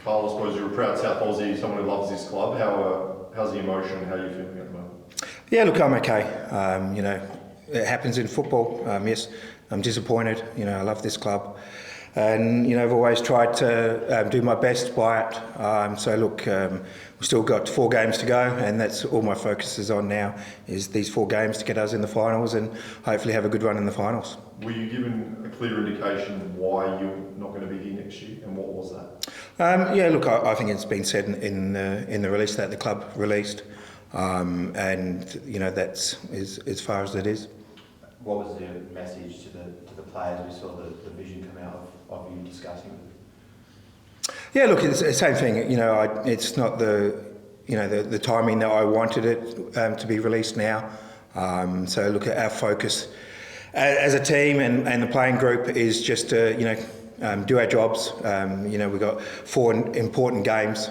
Carl, I suppose you're a proud South Aussie, someone who loves this club. How's the emotion? How are you feeling at the moment? Yeah, look, I'm okay. It happens in football. Yes, I'm disappointed. I love this club. And, I've always tried to do my best by it. So, look, we've still got 4 games to go, and that's all my focus is on now, is these 4 games to get us in the finals and hopefully have a good run in the finals. Were you given a clear indication why you're not going to be here next year, and what was that? Yeah, look, I think it's been said in the release that the club released, and, that's as far as it is. What was the message to the players? We saw the vision come out of you discussing it. Yeah, look, it's the same thing. It's not the timing that I wanted it to be released now. So look, at our focus as a team and the playing group is just to do our jobs. We've got 4 important games,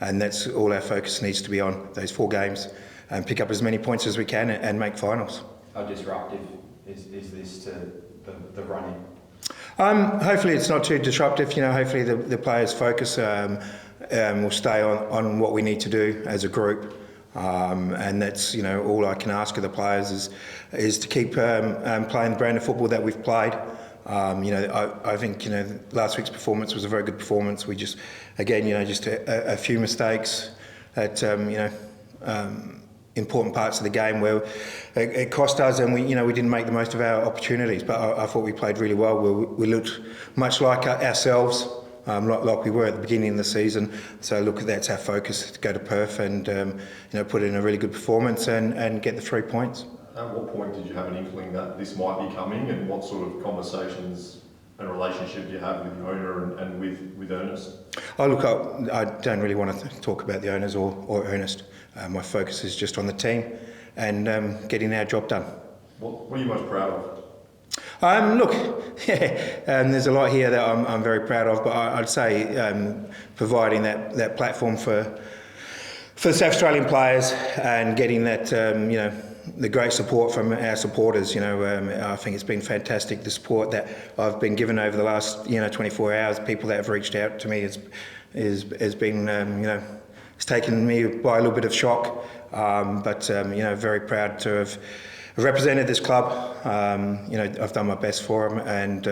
and that's all our focus needs to be on, those 4 games, and pick up as many points as we can and make finals. How disruptive is this to the running? Hopefully it's not too disruptive. Hopefully the players' focus will stay on what we need to do as a group, and that's all I can ask of the players is to keep playing the brand of football that we've played. I think last week's performance was a very good performance. We just just a few mistakes at important parts of the game where it cost us, and we didn't make the most of our opportunities. But I thought we played really well. We looked much like ourselves, like we were at the beginning of the season. So look, that's our focus, to go to Perth and put in a really good performance and get the 3 points. At what point did you have an inkling that this might be coming, and what sort of conversations and relationship do you have with the owner and with Ernest? Oh look, I don't really want to talk about the owners or Ernest. My focus is just on the team and getting our job done. What are you most proud of? Look, there's a lot here that I'm very proud of, but I'd say providing that platform for the South Australian players and getting that the great support from our supporters. I think it's been fantastic, the support that I've been given over the last 24 hours. People that have reached out to me has been it's taken me by a little bit of shock, but very proud to have represented this club. I've done my best for them, and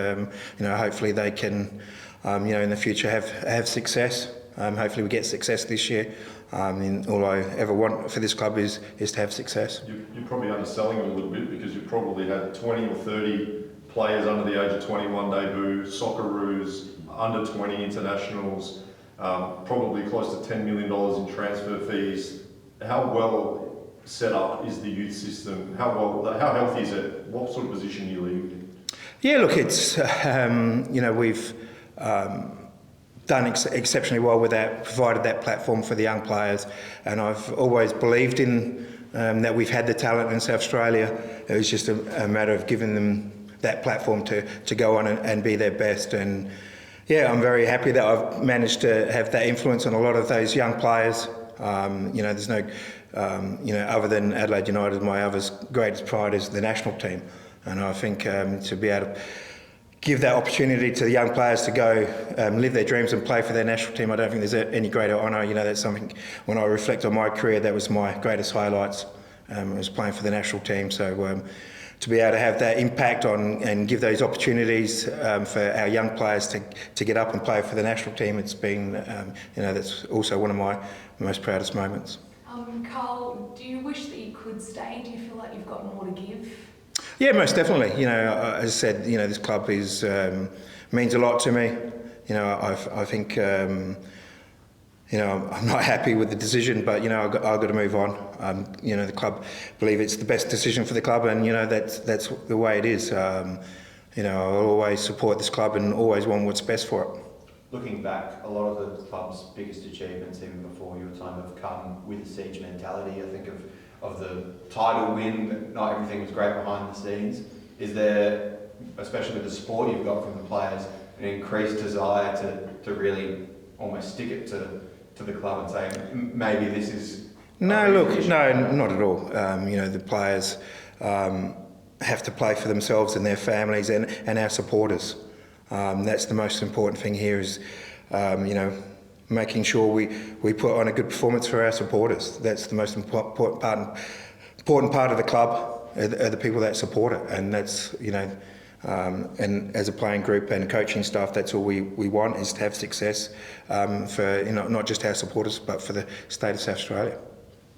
hopefully they can in the future have success. Hopefully we get success this year. All I ever want for this club is to have success. You're probably underselling it a little bit, because you've probably had 20 or 30 players under the age of 21 debut, Socceroos, under 20 internationals, probably close to $10 million in transfer fees. How well set up is the youth system? How healthy is it? What sort of position are you leaving in? Yeah, look, it's we've done exceptionally well with that, provided that platform for the young players, and I've always believed in that we've had the talent in South Australia. It was just a matter of giving them that platform to go on and be their best. And yeah, I'm very happy that I've managed to have that influence on a lot of those young players. There's no, other than Adelaide United, my other greatest pride is the national team, and I think to be able to give that opportunity to the young players to go live their dreams and play for their national team, I don't think there's any greater honour. That's something, when I reflect on my career, that was my greatest highlights, was playing for the national team. So to be able to have that impact on and give those opportunities for our young players to get up and play for the national team, it's been, that's also one of my most proudest moments. Carl, do you wish that you could stay? Do you feel like you've got more to give? Yeah, most definitely. As I said, this club means a lot to me. I think I'm not happy with the decision, but I've got to move on. The club believe it's the best decision for the club, and that's the way it is. I'll always support this club and always want what's best for it. Looking back, a lot of the club's biggest achievements, even before your time, have come with a siege mentality. I think of the title win, not everything was great behind the scenes. Is there, especially with the support you've got from the players, an increased desire to really almost stick it to the club and say, maybe this is... No, look, no, not at all. The players have to play for themselves and their families and our supporters. That's the most important thing here is, making sure we put on a good performance for our supporters. That's the most important part of the club, are the people that support it, and that's, you know, and as a playing group and coaching staff, that's all we want, is to have success for, you know, not just our supporters but for the state of South Australia.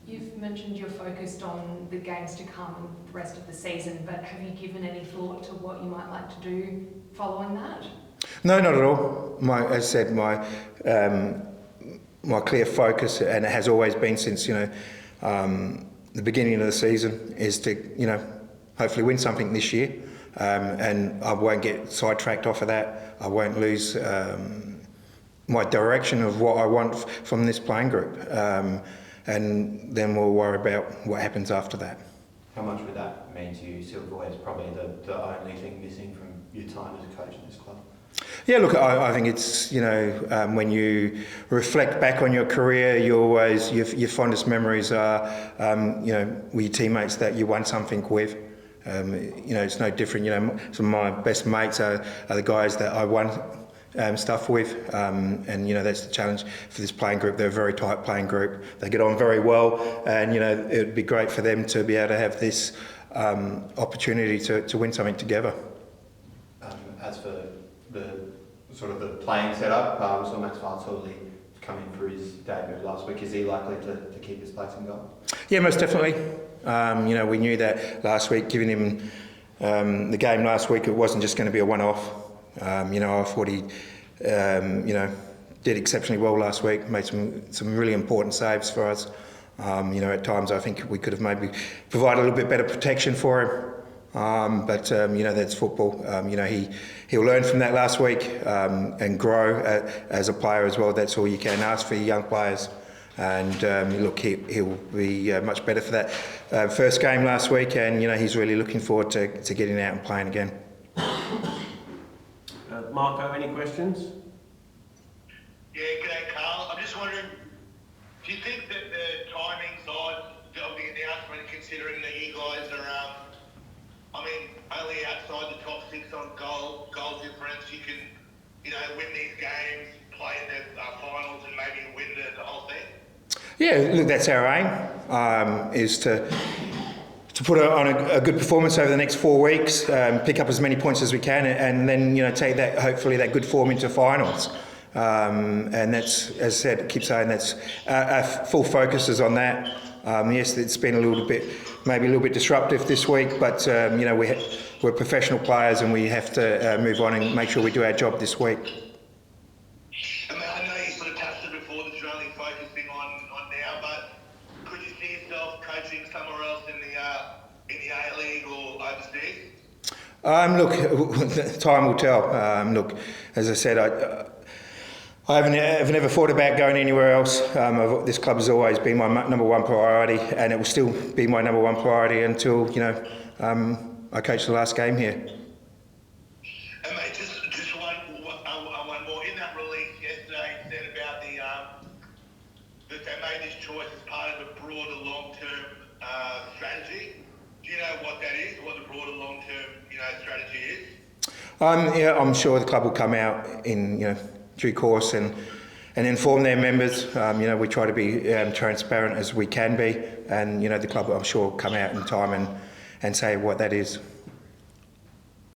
You've mentioned you're focused on the games to come and the rest of the season, but have you given any thought to what you might like to do following that? No, not at all. As I said, my clear focus, and it has always been since, you know, the beginning of the season, is to, you know, hopefully win something this year, and I won't get sidetracked off of that. I won't lose my direction of what I want from this playing group, and then we'll worry about what happens after that. How much would that mean to you? Silverware is probably the only thing missing from your time as a coach in this club. Yeah, look, I think it's, you know, when you reflect back on your career, you always, your fondest memories are, you know, with your teammates that you won something with. You know, it's no different. You know, some of my best mates are the guys that I won stuff with, and, you know, that's the challenge for this playing group. They're a very tight playing group. They get on very well, and, you know, it would be great for them to be able to have this opportunity to win something together. As for the sort of the playing setup, we saw Max Fartoli come in for his debut last week. Is he likely to keep his place in goal? Yeah, most definitely. You know, we knew that last week, giving him the game last week, it wasn't just going to be a one-off. You know, I thought he, you know, did exceptionally well last week, made some really important saves for us. You know, at times I think we could have maybe provided a little bit better protection for him. But you know, that's football. You know, he'll learn from that last week and grow as a player as well. That's all you can ask for your young players. And look, he'll be much better for that first game last week. And you know, he's really looking forward to getting out and playing again. Marco, any questions? Yeah, g'day Carl. I'm just wondering, do you think that the timing side of the announcement, considering that you guys are, I mean, only outside the top six on goal difference, you can, you know, win these games, play in the finals, and maybe win the whole thing? Yeah, look, that's our aim, is to put on a good performance over the next 4 weeks, pick up as many points as we can, and then, you know, take that, hopefully, that good form into finals. And that's, as I said, keep saying, that's our full focus is on that. Yes, it's been maybe a little bit disruptive this week, but you know, we're professional players and we have to move on and make sure we do our job this week. I mean, I know you sort of touched it before that you're only focusing on now, but could you see yourself coaching somewhere else in the A-League or overseas? Look, time will tell. Look, as I said, I've never thought about going anywhere else. This club has always been my number one priority, and it will still be my number one priority until, you know, I coach the last game here. And mate, just one more. In that release yesterday, it said about that they made this choice as part of a broader long-term strategy. Do you know what that is? What the broader long-term, you know, strategy is? Yeah, I'm sure the club will come out in, you know, due course and inform their members. You know, we try to be transparent as we can be, and you know, the club, I'm sure, will come out in time and say what that is.